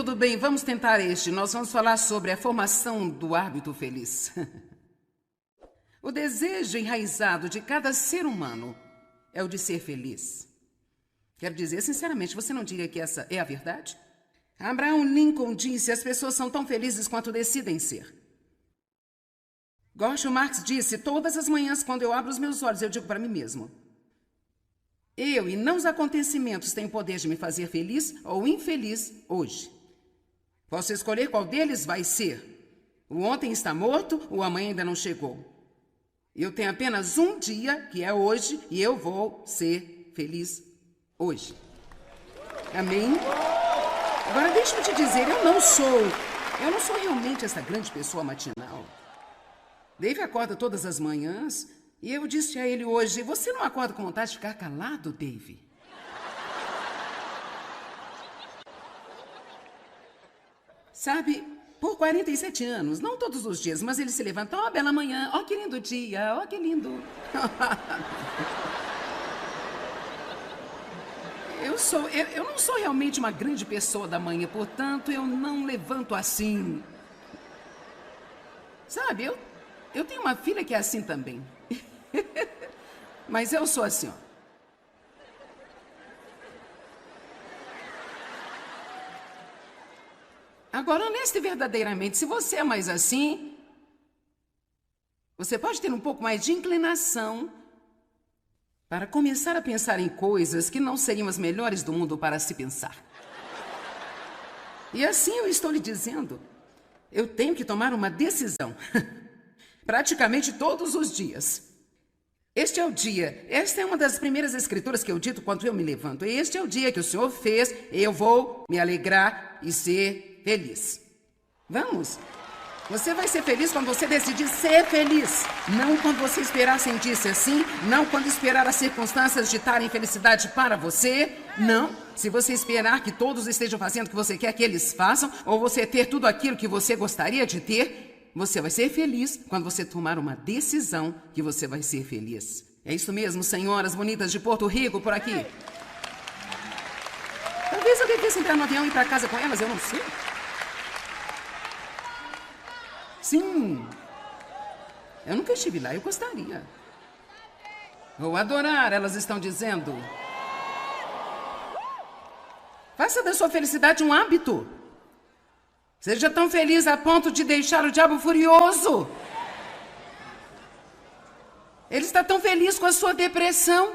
tudo bem. Vamos tentar este. Nós vamos falar sobre a formação do hábito feliz. O desejo enraizado de cada ser humano é o de ser feliz. Quero dizer, sinceramente, você não diria que essa é a verdade? Abraham Lincoln disse: as pessoas são tão felizes quanto decidem ser. Groucho Marx disse: todas as manhãs, quando eu abro os meus olhos, eu digo para mim mesmo: eu e não os acontecimentos têm o poder de me fazer feliz ou infeliz hoje. Posso escolher qual deles vai ser. O ontem está morto, o amanhã ainda não chegou. Eu tenho apenas um dia, que é hoje, e eu vou ser feliz hoje. Amém? Agora, deixa-me te dizer, eu não sou realmente essa grande pessoa matinal. Dave acorda todas as manhãs e eu disse a ele hoje: você não acorda com vontade de ficar calado, Dave? Sabe, por 47 anos, não todos os dias, mas ele se levanta: ó, bela manhã, ó que lindo dia, ó que lindo. Eu não sou realmente uma grande pessoa da manhã, portanto, eu não levanto assim. Sabe, eu tenho uma filha que é assim também. Mas eu sou assim, ó. Agora, honesta e verdadeiramente, se você é mais assim, você pode ter um pouco mais de inclinação para começar a pensar em coisas que não seriam as melhores do mundo para se pensar. E assim eu estou lhe dizendo, eu tenho que tomar uma decisão. Praticamente todos os dias. Este é o dia, esta é uma das primeiras escrituras que eu dito quando eu me levanto. Este é o dia que o Senhor fez, eu vou me alegrar e ser feliz. Vamos? Você vai ser feliz quando você decidir ser feliz. Não quando você esperar sentir-se assim. Não quando esperar as circunstâncias ditarem felicidade para você. Não. Se você esperar que todos estejam fazendo o que você quer que eles façam, ou você ter tudo aquilo que você gostaria de ter, você vai ser feliz quando você tomar uma decisão que você vai ser feliz. É isso mesmo, senhoras bonitas de Porto Rico por aqui. Talvez eu devesse entrar no avião e ir para casa com elas, eu não sei. Sim, eu nunca estive lá, eu gostaria. Vou adorar, elas estão dizendo. Faça da sua felicidade um hábito. Seja tão feliz a ponto de deixar o diabo furioso. Ele está tão feliz com a sua depressão.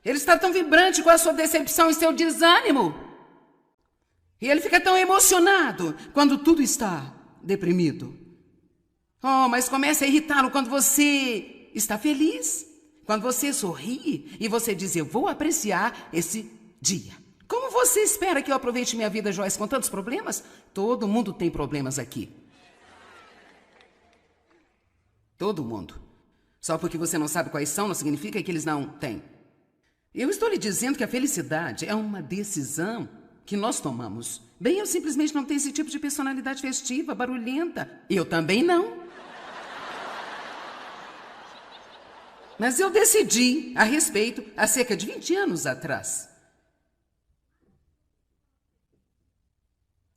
Ele está tão vibrante com a sua decepção e seu desânimo. E ele fica tão emocionado quando tudo está deprimido. Oh, mas comece a irritá-lo quando você está feliz. Quando você sorri e você diz: eu vou apreciar esse dia. Como você espera que eu aproveite minha vida, Joyce, com tantos problemas? Todo mundo tem problemas aqui. Todo mundo. Só porque você não sabe quais são, não significa que eles não têm. Eu estou lhe dizendo que a felicidade é uma decisão que nós tomamos. Bem, eu simplesmente não tenho esse tipo de personalidade festiva, barulhenta. Eu também não. Mas eu decidi a respeito há cerca de 20 anos atrás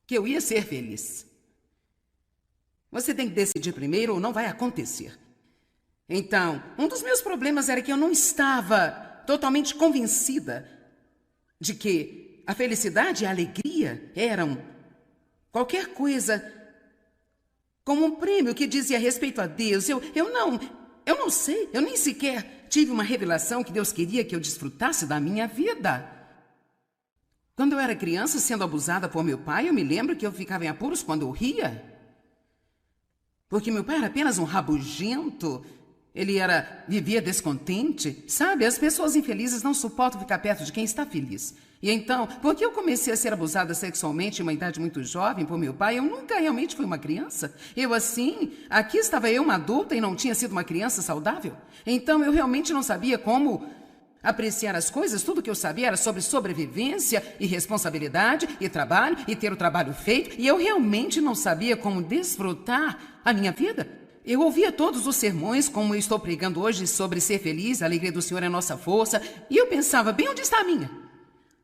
que eu ia ser feliz. Você tem que decidir primeiro ou não vai acontecer. Então, um dos meus problemas era que eu não estava totalmente convencida de que a felicidade e a alegria eram qualquer coisa como um prêmio que dizia respeito a Deus. Eu não sei, eu nem sequer tive uma revelação que Deus queria que eu desfrutasse da minha vida. Quando eu era criança, sendo abusada por meu pai, eu me lembro que eu ficava em apuros quando eu ria. Porque meu pai era apenas um rabugento. Ele vivia descontente. Sabe, as pessoas infelizes não suportam ficar perto de quem está feliz. E então, porque eu comecei a ser abusada sexualmente em uma idade muito jovem por meu pai, eu nunca realmente fui uma criança. Aqui estava eu, uma adulta, e não tinha sido uma criança saudável. Então, eu realmente não sabia como apreciar as coisas. Tudo que eu sabia era sobre sobrevivência e responsabilidade e trabalho e ter o trabalho feito. E eu realmente não sabia como desfrutar a minha vida. Eu ouvia todos os sermões, como eu estou pregando hoje, sobre ser feliz, a alegria do Senhor é a nossa força. E eu pensava: bem, onde está a minha?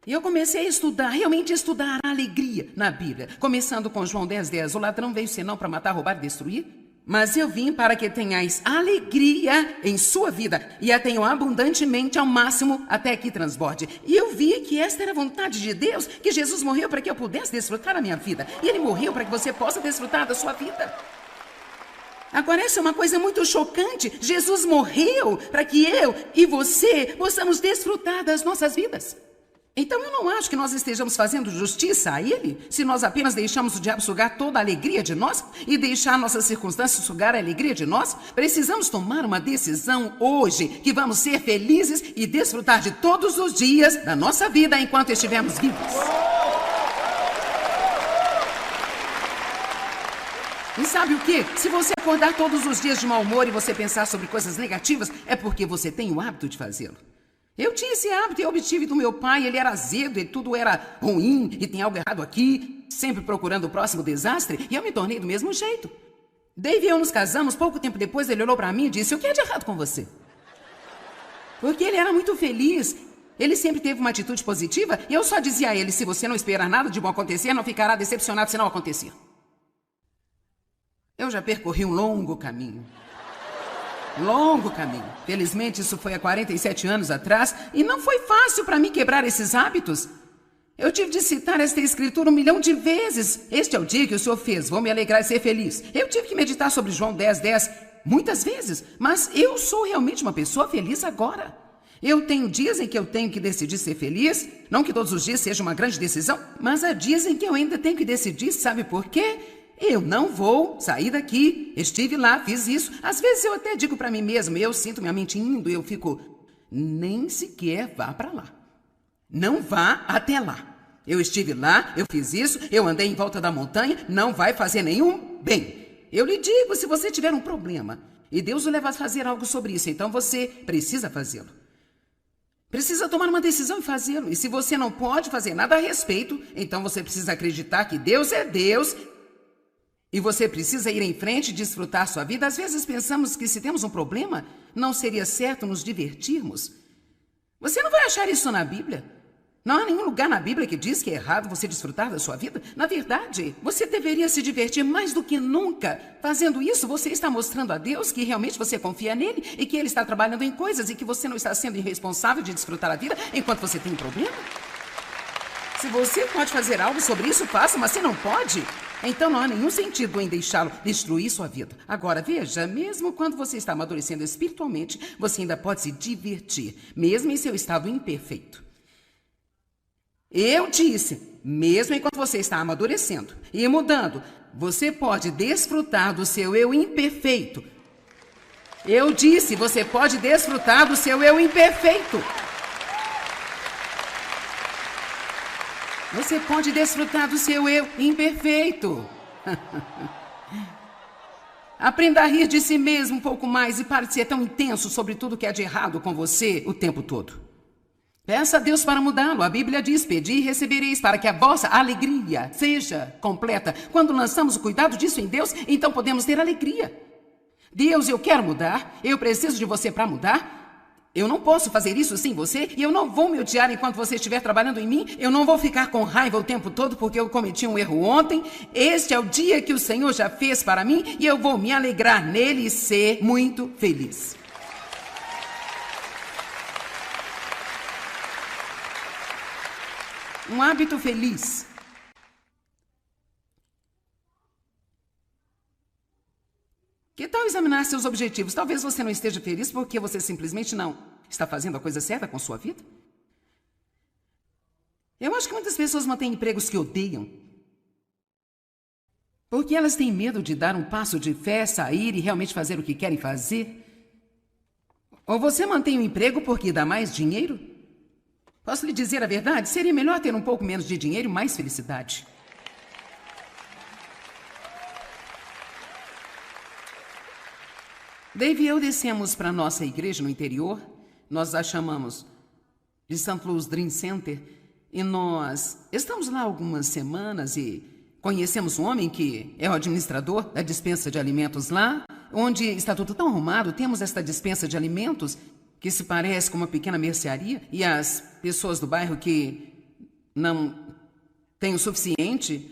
E eu comecei a estudar, realmente estudar a alegria na Bíblia. Começando com João 10:10. O ladrão veio senão para matar, roubar e destruir. Mas eu vim para que tenhais alegria em sua vida e a tenham abundantemente ao máximo até que transborde. E eu vi que esta era a vontade de Deus, que Jesus morreu para que eu pudesse desfrutar a minha vida. E Ele morreu para que você possa desfrutar da sua vida. Agora, essa é uma coisa muito chocante. Jesus morreu para que eu e você possamos desfrutar das nossas vidas. Então, eu não acho que nós estejamos fazendo justiça a Ele se nós apenas deixamos o diabo sugar toda a alegria de nós e deixar nossas circunstâncias sugar a alegria de nós. Precisamos tomar uma decisão hoje que vamos ser felizes e desfrutar de todos os dias da nossa vida enquanto estivermos vivos. E sabe o quê? Se você acordar todos os dias de mau humor e você pensar sobre coisas negativas, é porque você tem o hábito de fazê-lo. Eu tinha esse hábito, eu obtive do meu pai, ele era azedo e tudo era ruim e tem algo errado aqui, sempre procurando o próximo desastre, e eu me tornei do mesmo jeito. Dave e eu nos casamos, pouco tempo depois ele olhou para mim e disse: o que é de errado com você? Porque ele era muito feliz, ele sempre teve uma atitude positiva e eu só dizia a ele: se você não esperar nada de bom acontecer, não ficará decepcionado se não acontecer. Eu já percorri um longo caminho. Longo caminho. Felizmente, isso foi há 47 anos atrás e não foi fácil para mim quebrar esses hábitos. Eu tive de citar esta escritura 1 milhão de vezes. Este é o dia que o Senhor fez, vou me alegrar e ser feliz. Eu tive que meditar sobre João 10:10 muitas vezes, mas eu sou realmente uma pessoa feliz agora. Eu tenho dias em que eu tenho que decidir ser feliz, não que todos os dias seja uma grande decisão, mas há dias em que eu ainda tenho que decidir, sabe por quê? Eu não vou sair daqui, estive lá, fiz isso. Às vezes eu até digo para mim mesmo, eu sinto minha mente indo, eu fico, nem sequer vá para lá. Não vá até lá. Eu estive lá, eu fiz isso, eu andei em volta da montanha, não vai fazer nenhum bem. Eu lhe digo, se você tiver um problema e Deus o leva a fazer algo sobre isso, então você precisa fazê-lo. Precisa tomar uma decisão e fazê-lo. E se você não pode fazer nada a respeito, então você precisa acreditar que Deus é Deus. E você precisa ir em frente e desfrutar sua vida. Às vezes pensamos que se temos um problema, não seria certo nos divertirmos. Você não vai achar isso na Bíblia. Não há nenhum lugar na Bíblia que diz que é errado você desfrutar da sua vida. Na verdade, você deveria se divertir mais do que nunca. Fazendo isso, você está mostrando a Deus que realmente você confia nele e que ele está trabalhando em coisas e que você não está sendo irresponsável de desfrutar a vida enquanto você tem um problema. Se você pode fazer algo sobre isso, faça, mas se não pode, então não há nenhum sentido em deixá-lo destruir sua vida. Agora, veja, mesmo quando você está amadurecendo espiritualmente, você ainda pode se divertir, mesmo em seu estado imperfeito. Eu disse, mesmo enquanto você está amadurecendo e mudando, você pode desfrutar do seu eu imperfeito. Eu disse, você pode desfrutar do seu eu imperfeito. Você pode desfrutar do seu eu imperfeito. Aprenda a rir de si mesmo um pouco mais e pare de ser tão intenso sobre tudo que é de errado com você o tempo todo. Peça a Deus para mudá-lo. A Bíblia diz, pedi e recebereis para que a vossa alegria seja completa. Quando lançamos o cuidado disso em Deus, então podemos ter alegria. Deus, eu quero mudar, eu preciso de você para mudar. Eu não posso fazer isso sem você e eu não vou me odiar enquanto você estiver trabalhando em mim. Eu não vou ficar com raiva o tempo todo porque eu cometi um erro ontem. Este é o dia que o Senhor já fez para mim e eu vou me alegrar nele e ser muito feliz. Um hábito feliz. Que tal examinar seus objetivos? Talvez você não esteja feliz porque você simplesmente não está fazendo a coisa certa com sua vida. Eu acho que muitas pessoas mantêm empregos que odeiam porque elas têm medo de dar um passo de fé, sair e realmente fazer o que querem fazer. Ou você mantém um emprego porque dá mais dinheiro? Posso lhe dizer a verdade? Seria melhor ter um pouco menos de dinheiro e mais felicidade. Dave e eu descemos para a nossa igreja no interior, nós a chamamos de St. Louis Dream Center, e nós estamos lá algumas semanas e conhecemos um homem que é o administrador da dispensa de alimentos lá, onde está tudo tão arrumado, temos esta dispensa de alimentos que se parece com uma pequena mercearia, e as pessoas do bairro que não têm o suficiente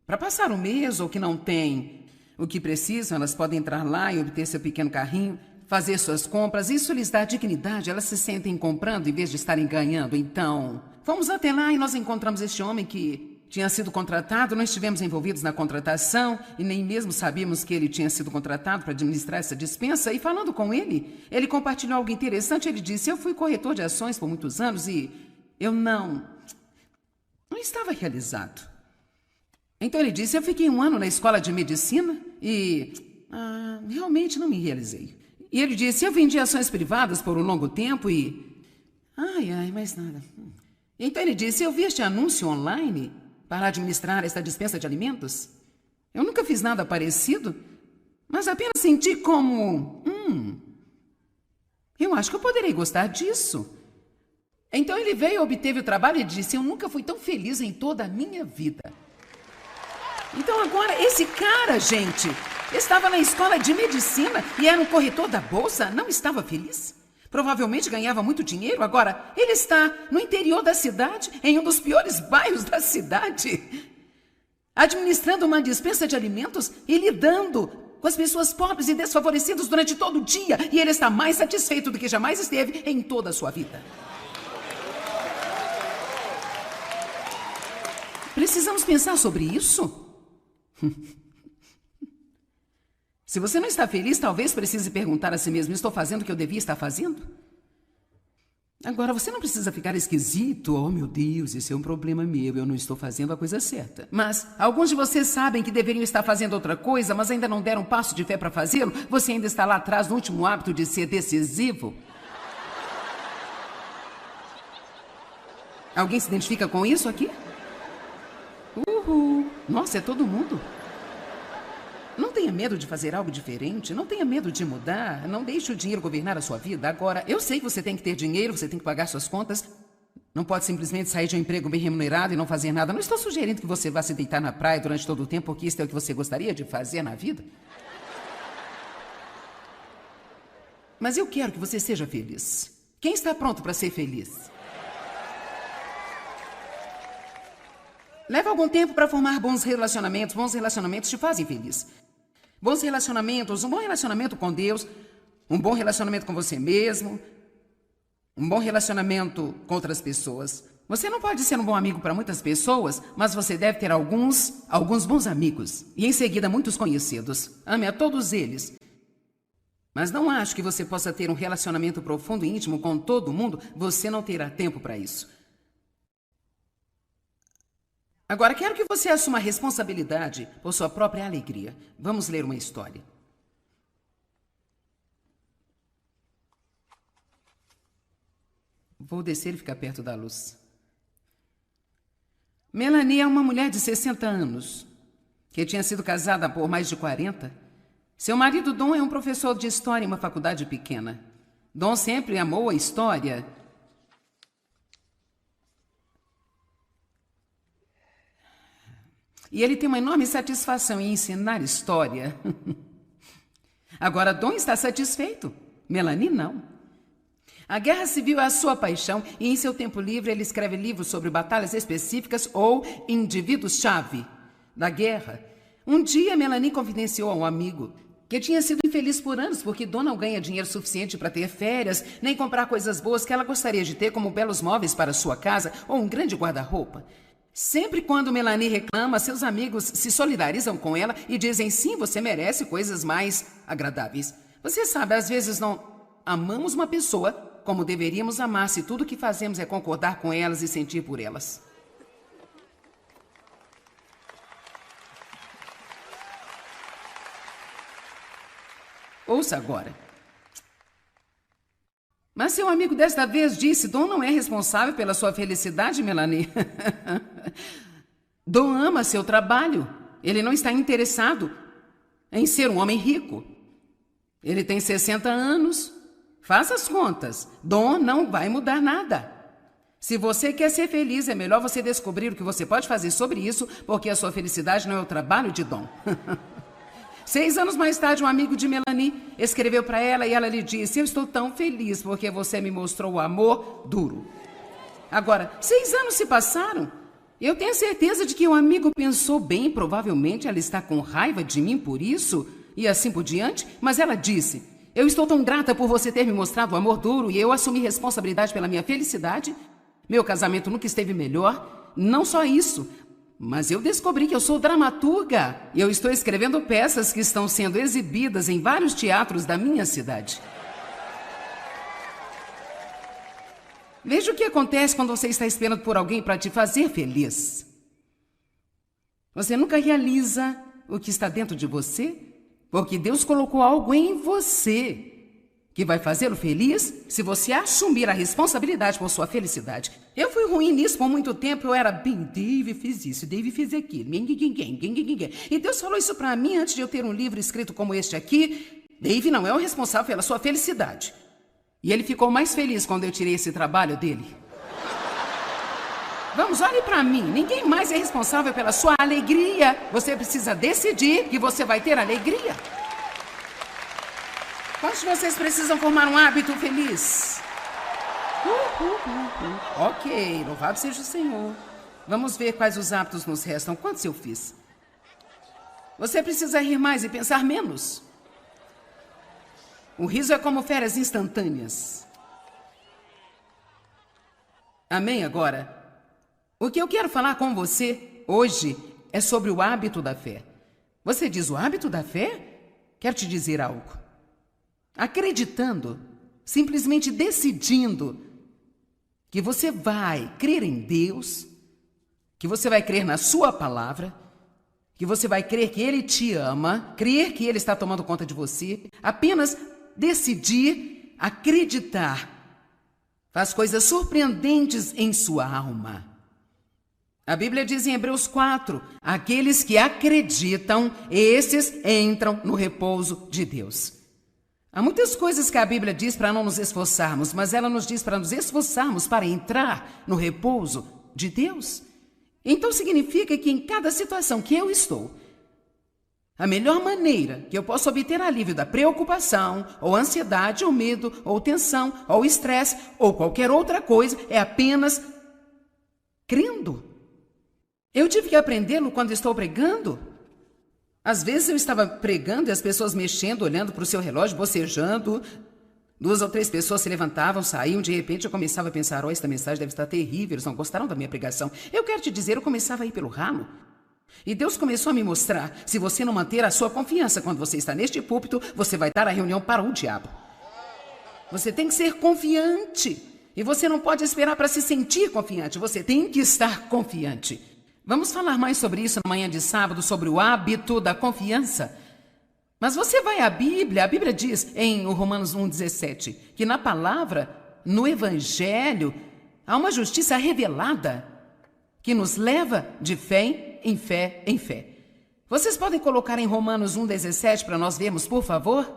para passar o mês ou que não têm o que precisam, elas podem entrar lá e obter seu pequeno carrinho, fazer suas compras. Isso lhes dá dignidade. Elas se sentem comprando em vez de estarem ganhando. Então, fomos até lá e nós encontramos este homem que tinha sido contratado. Não estivemos envolvidos na contratação e nem mesmo sabíamos que ele tinha sido contratado para administrar essa dispensa. E falando com ele, ele compartilhou algo interessante. Ele disse: eu fui corretor de ações por muitos anos e eu não estava realizado. Então ele disse: eu fiquei 1 ano na escola de medicina e realmente não me realizei. E ele disse: eu vendi ações privadas por um longo tempo e... mais nada. Então ele disse: eu vi este anúncio online para administrar esta dispensa de alimentos. Eu nunca fiz nada parecido, mas apenas senti como... eu acho que eu poderei gostar disso. Então ele veio e obteve o trabalho e disse: eu nunca fui tão feliz em toda a minha vida. Então agora, esse cara, gente, estava na escola de medicina e era um corretor da bolsa, não estava feliz? Provavelmente ganhava muito dinheiro. Agora, ele está no interior da cidade, em um dos piores bairros da cidade, administrando uma dispensa de alimentos e lidando com as pessoas pobres e desfavorecidas durante todo o dia. E ele está mais satisfeito do que jamais esteve em toda a sua vida. Precisamos pensar sobre isso? Se você não está feliz, talvez precise perguntar a si mesmo: estou fazendo o que eu devia estar fazendo? Agora, você não precisa ficar esquisito. Oh, meu Deus, isso é um problema meu, eu não estou fazendo a coisa certa. Mas alguns de vocês sabem que deveriam estar fazendo outra coisa, mas ainda não deram um passo de fé para fazê-lo. Você ainda está lá atrás no último hábito de ser decisivo. Alguém se identifica com isso aqui? Nossa, é todo mundo. Não tenha medo de fazer algo diferente, não tenha medo de mudar, não deixe o dinheiro governar a sua vida. Agora, eu sei que você tem que ter dinheiro, você tem que pagar suas contas, não pode simplesmente sair de um emprego bem remunerado e não fazer nada. Não estou sugerindo que você vá se deitar na praia durante todo o tempo, porque isso é o que você gostaria de fazer na vida. Mas eu quero que você seja feliz. Quem está pronto para ser feliz? Leva algum tempo para formar bons relacionamentos. Bons relacionamentos te fazem feliz. Bons relacionamentos, um bom relacionamento com Deus, um bom relacionamento com você mesmo, um bom relacionamento com outras pessoas. Você não pode ser um bom amigo para muitas pessoas, mas você deve ter alguns bons amigos. E em seguida, muitos conhecidos. Ame a todos eles. Mas não acho que você possa ter um relacionamento profundo e íntimo com todo mundo. Você não terá tempo para isso. Agora, quero que você assuma a responsabilidade por sua própria alegria. Vamos ler uma história. Vou descer e ficar perto da luz. Melanie é uma mulher de 60 anos, que tinha sido casada por mais de 40. Seu marido, Don, é um professor de história em uma faculdade pequena. Don sempre amou a história. E ele tem uma enorme satisfação em ensinar história. Agora, Don está satisfeito. Melanie, não. A guerra civil é a sua paixão e em seu tempo livre ele escreve livros sobre batalhas específicas ou indivíduos-chave da guerra. Um dia, Melanie confidenciou a um amigo que tinha sido infeliz por anos porque Don não ganha dinheiro suficiente para ter férias, nem comprar coisas boas que ela gostaria de ter, como belos móveis para sua casa ou um grande guarda-roupa. Sempre quando Melanie reclama, seus amigos se solidarizam com ela e dizem: sim, você merece coisas mais agradáveis. Você sabe, às vezes não amamos uma pessoa como deveríamos amar se tudo o que fazemos é concordar com elas e sentir por elas. Ouça agora. Mas seu amigo desta vez disse: Don não é responsável pela sua felicidade, Melanie. Don ama seu trabalho. Ele não está interessado em ser um homem rico. Ele tem 60 anos. Faça as contas. Don não vai mudar nada. Se você quer ser feliz, é melhor você descobrir o que você pode fazer sobre isso, porque a sua felicidade não é o trabalho de Don. 6 anos mais tarde, um amigo de Melanie escreveu para ela e ela lhe disse: eu estou tão feliz porque você me mostrou o amor duro. Agora, 6 anos se passaram. Eu tenho certeza de que o amigo pensou bem, provavelmente ela está com raiva de mim por isso, e assim por diante, mas ela disse: eu estou tão grata por você ter me mostrado o amor duro e eu assumi responsabilidade pela minha felicidade. Meu casamento nunca esteve melhor. Não só isso, mas eu descobri que eu sou dramaturga e eu estou escrevendo peças que estão sendo exibidas em vários teatros da minha cidade. Veja o que acontece quando você está esperando por alguém para te fazer feliz. Você nunca realiza o que está dentro de você, porque Deus colocou algo em você que vai fazê-lo feliz se você assumir a responsabilidade por sua felicidade. Eu fui ruim nisso por muito tempo. Eu era bem, Dave fez isso, Dave fez aquilo. E Deus falou isso para mim antes de eu ter um livro escrito como este aqui. Dave não é o responsável pela sua felicidade. E ele ficou mais feliz quando eu tirei esse trabalho dele. Vamos, olhe para mim. Ninguém mais é responsável pela sua alegria. Você precisa decidir que você vai ter alegria. Quantos de vocês precisam formar um hábito feliz? Ok, louvado seja o Senhor. Vamos ver quais os hábitos nos restam. Quantos eu fiz? Você precisa rir mais e pensar menos. O riso é como férias instantâneas. Amém? Agora, o que eu quero falar com você hoje é sobre o hábito da fé. Você diz o hábito da fé? Quero te dizer algo. Acreditando, simplesmente decidindo que você vai crer em Deus, que você vai crer na sua palavra, que você vai crer que Ele te ama, crer que Ele está tomando conta de você, apenas decidir acreditar faz coisas surpreendentes em sua alma. A Bíblia diz em Hebreus 4, aqueles que acreditam, esses entram no repouso de Deus. Há muitas coisas que a Bíblia diz para não nos esforçarmos, mas ela nos diz para nos esforçarmos para entrar no repouso de Deus. Então significa que em cada situação que eu estou, a melhor maneira que eu posso obter alívio da preocupação, ou ansiedade, ou medo, ou tensão, ou estresse, ou qualquer outra coisa, é apenas crendo. Eu tive que aprendê-lo quando estou pregando. Às vezes eu estava pregando e as pessoas mexendo, olhando para o seu relógio, bocejando. 2 ou 3 pessoas se levantavam, saíam, de repente eu começava a pensar, esta mensagem deve estar terrível, eles não gostaram da minha pregação. Eu quero te dizer, eu começava a ir pelo ralo. E Deus começou a me mostrar, se você não manter a sua confiança quando você está neste púlpito, você vai dar a reunião para o diabo. Você tem que ser confiante. E você não pode esperar para se sentir confiante, você tem que estar confiante. Vamos falar mais sobre isso na manhã de sábado, sobre o hábito da confiança. Mas você vai à Bíblia, a Bíblia diz em Romanos 1,17, que na palavra, no Evangelho, há uma justiça revelada que nos leva de fé em fé em fé. Vocês podem colocar em Romanos 1,17 para nós vermos, por favor?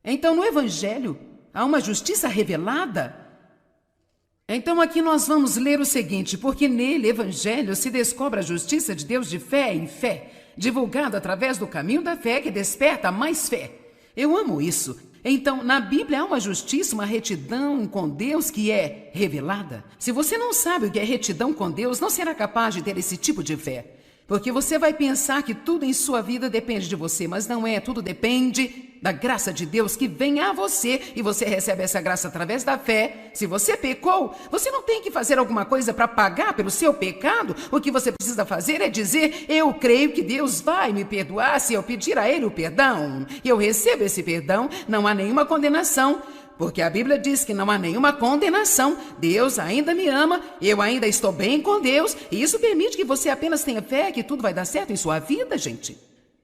Então, no Evangelho, há uma justiça revelada. Então aqui nós vamos ler o seguinte, porque nele, Evangelho, se descobre a justiça de Deus de fé em fé, divulgada através do caminho da fé que desperta mais fé. Eu amo isso. Então, na Bíblia há uma justiça, uma retidão com Deus que é revelada. Se você não sabe o que é retidão com Deus, não será capaz de ter esse tipo de fé. Porque você vai pensar que tudo em sua vida depende de você, mas não é. Tudo depende da graça de Deus que vem a você e você recebe essa graça através da fé. Se você pecou, você não tem que fazer alguma coisa para pagar pelo seu pecado. O que você precisa fazer é dizer, eu creio que Deus vai me perdoar se eu pedir a Ele o perdão. E eu recebo esse perdão, não há nenhuma condenação. Porque a Bíblia diz que não há nenhuma condenação. Deus ainda me ama, eu ainda estou bem com Deus. E isso permite que você apenas tenha fé que tudo vai dar certo em sua vida, gente.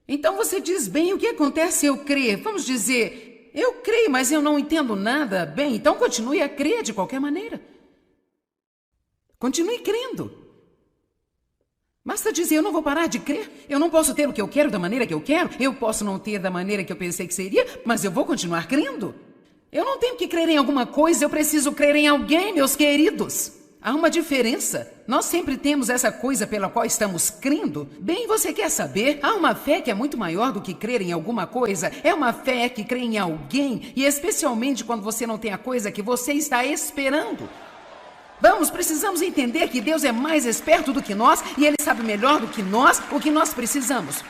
Então você diz, bem, o que acontece se eu crer? Vamos dizer, eu creio, mas eu não entendo nada. Bem, então continue a crer de qualquer maneira. Continue crendo. Basta dizer, eu não vou parar de crer. Eu não posso ter o que eu quero da maneira que eu quero. Eu posso não ter da maneira que eu pensei que seria, mas eu vou continuar crendo. Eu não tenho que crer em alguma coisa, eu preciso crer em alguém, meus queridos. Há uma diferença. Nós sempre temos essa coisa pela qual estamos crendo. Bem, você quer saber? Há uma fé que é muito maior do que crer em alguma coisa. É uma fé que crê em alguém, e especialmente quando você não tem a coisa que você está esperando. Vamos, precisamos entender que Deus é mais esperto do que nós e Ele sabe melhor do que nós o que nós precisamos.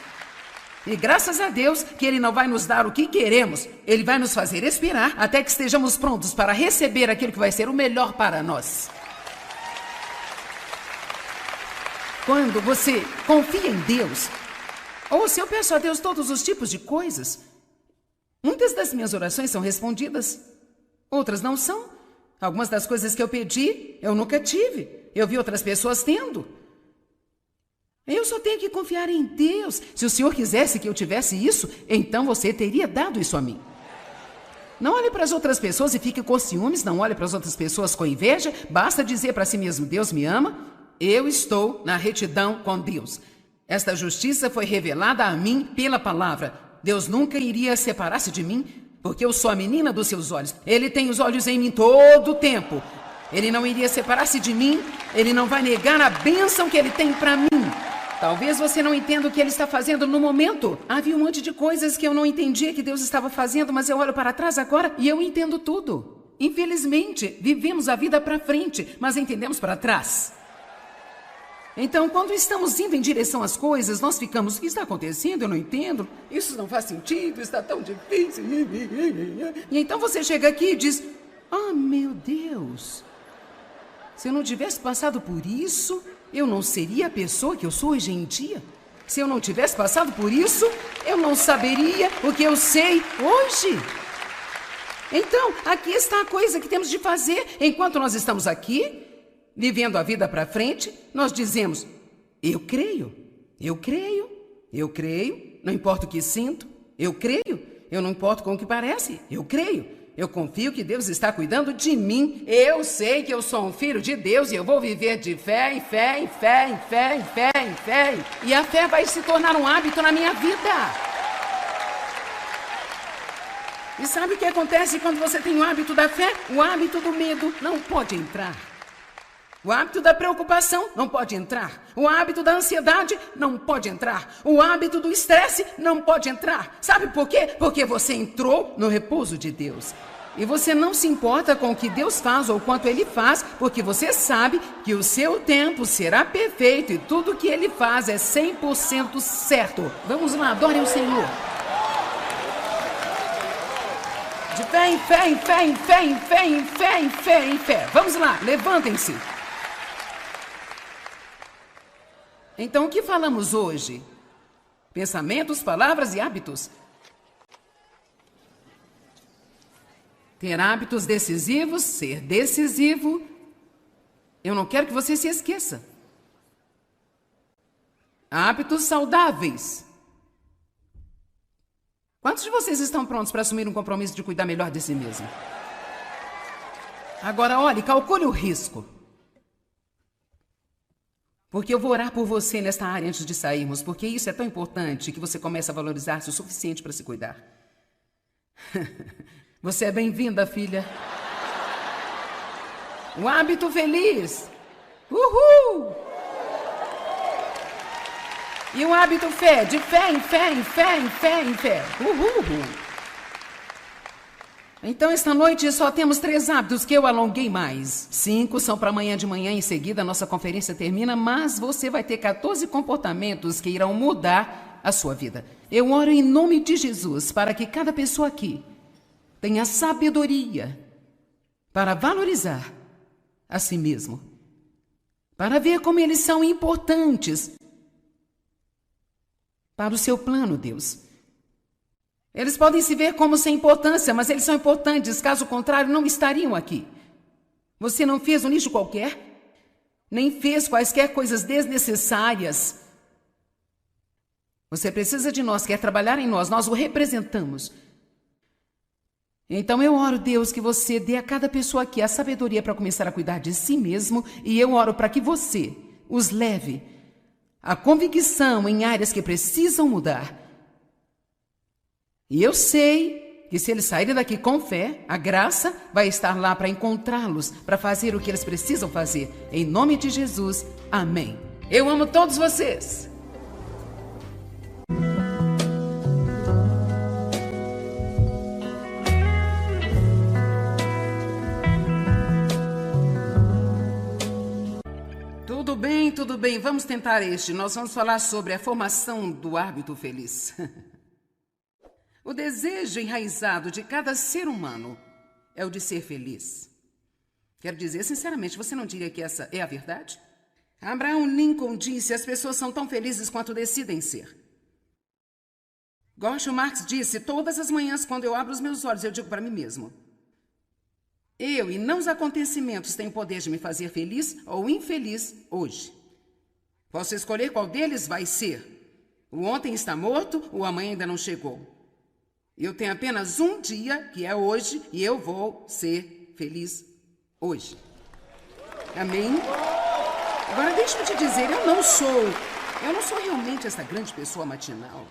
E graças a Deus que Ele não vai nos dar o que queremos, Ele vai nos fazer esperar até que estejamos prontos para receber aquilo que vai ser o melhor para nós. Quando você confia em Deus, ou se eu peço a Deus todos os tipos de coisas, muitas das minhas orações são respondidas, outras não são. Algumas das coisas que eu pedi, eu nunca tive. Eu vi outras pessoas tendo. Eu só tenho que confiar em Deus. Se o Senhor quisesse que eu tivesse isso, então você teria dado isso a mim. Não olhe para as outras pessoas e fique com ciúmes. Não olhe para as outras pessoas com inveja. Basta dizer para si mesmo, Deus me ama. Eu estou na retidão com Deus. Esta justiça foi revelada a mim pela palavra. Deus nunca iria separar-se de mim, porque eu sou a menina dos seus olhos. Ele tem os olhos em mim todo o tempo. Ele não iria separar-se de mim. Ele não vai negar a bênção que Ele tem para mim. Talvez você não entenda o que Ele está fazendo no momento. Havia um monte de coisas que eu não entendia que Deus estava fazendo, mas eu olho para trás agora e eu entendo tudo. Infelizmente, vivemos a vida para frente, mas entendemos para trás. Então, quando estamos indo em direção às coisas, nós ficamos, o que está acontecendo? Eu não entendo. Isso não faz sentido, está tão difícil. E então você chega aqui e diz, meu Deus, se eu não tivesse passado por isso, eu não seria a pessoa que eu sou hoje em dia. Se eu não tivesse passado por isso, eu não saberia o que eu sei hoje. Então, aqui está a coisa que temos de fazer enquanto nós estamos aqui, vivendo a vida para frente. Nós dizemos, eu creio, não importa o que sinto, eu creio, eu não importo com o que parece, eu creio. Eu confio que Deus está cuidando de mim. Eu sei que eu sou um filho de Deus e eu vou viver de fé em fé, em fé, em fé, em fé, em fé. E a fé vai se tornar um hábito na minha vida. E sabe o que acontece quando você tem o hábito da fé? O hábito do medo não pode entrar. O hábito da preocupação não pode entrar. O hábito da ansiedade não pode entrar. O hábito do estresse não pode entrar. Sabe por quê? Porque você entrou no repouso de Deus. E você não se importa com o que Deus faz ou quanto Ele faz, porque você sabe que o seu tempo será perfeito e tudo que Ele faz é 100% certo. Vamos lá, adorem o Senhor. De fé em fé, em fé, em fé, em fé, em fé, em fé, em fé. Vamos lá, levantem-se. Então, o que falamos hoje? Pensamentos, palavras e hábitos. Ter hábitos decisivos, ser decisivo. Eu não quero que você se esqueça. Hábitos saudáveis. Quantos de vocês estão prontos para assumir um compromisso de cuidar melhor de si mesmo? Agora, olhe, calcule o risco. Porque eu vou orar por você nesta área antes de sairmos, porque isso é tão importante que você comece a valorizar-se o suficiente para se cuidar. Você é bem-vinda, filha. Um hábito feliz. Uhul! E um hábito fé, de fé em fé, em fé, em fé, em fé. Uhul! Então, esta noite só temos 3 hábitos que eu alonguei mais. 5 são para amanhã de manhã, em seguida a nossa conferência termina, mas você vai ter 14 comportamentos que irão mudar a sua vida. Eu oro em nome de Jesus para que cada pessoa aqui tenha sabedoria para valorizar a si mesmo, para ver como eles são importantes para o seu plano, Deus. Eles podem se ver como sem importância, mas eles são importantes, caso contrário, não estariam aqui. Você não fez um lixo qualquer, nem fez quaisquer coisas desnecessárias. Você precisa de nós, quer trabalhar em nós, nós o representamos. Então eu oro, Deus, que você dê a cada pessoa aqui a sabedoria para começar a cuidar de si mesmo, e eu oro para que você os leve à convicção em áreas que precisam mudar. E eu sei que se eles saírem daqui com fé, a graça vai estar lá para encontrá-los, para fazer o que eles precisam fazer. Em nome de Jesus, amém. Eu amo todos vocês. tudo bem. Vamos tentar este. Nós vamos falar sobre a formação do hábito feliz. O desejo enraizado de cada ser humano é o de ser feliz. Quero dizer, sinceramente, você não diria que essa é a verdade? Abraham Lincoln disse: as pessoas são tão felizes quanto decidem ser. Groucho Marx disse: todas as manhãs, quando eu abro os meus olhos, eu digo para mim mesmo: eu e não os acontecimentos têm o poder de me fazer feliz ou infeliz hoje. Posso escolher qual deles vai ser. O ontem está morto, o amanhã ainda não chegou. Eu tenho apenas um dia, que é hoje, e eu vou ser feliz hoje. Amém? Agora, deixa eu te dizer, eu não sou realmente essa grande pessoa matinal.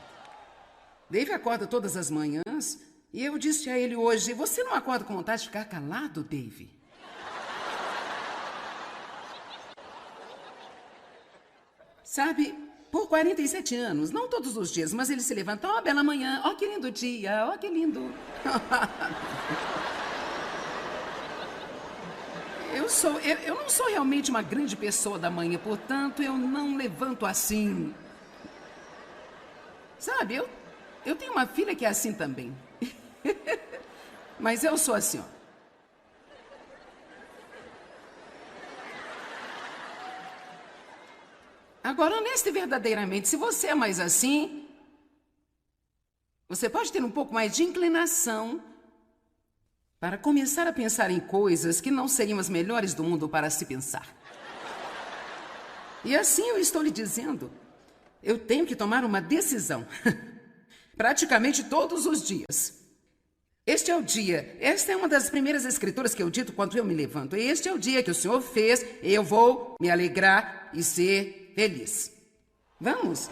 Dave acorda todas as manhãs e eu disse a ele hoje: você não acorda com vontade de ficar calado, Dave? Sabe, por 47 anos, não todos os dias, mas ele se levanta: ó, bela manhã, ó, que lindo dia, ó, que lindo. Eu não sou realmente uma grande pessoa da manhã, portanto, eu não levanto assim. Sabe, eu tenho uma filha que é assim também. Mas eu sou assim, ó. Agora, honesta e verdadeiramente, se você é mais assim, você pode ter um pouco mais de inclinação para começar a pensar em coisas que não seriam as melhores do mundo para se pensar. E assim eu estou lhe dizendo, eu tenho que tomar uma decisão. Praticamente todos os dias. Este é o dia, esta é uma das primeiras escrituras que eu dito quando eu me levanto. Este é o dia que o Senhor fez, eu vou me alegrar e ser feliz. Vamos?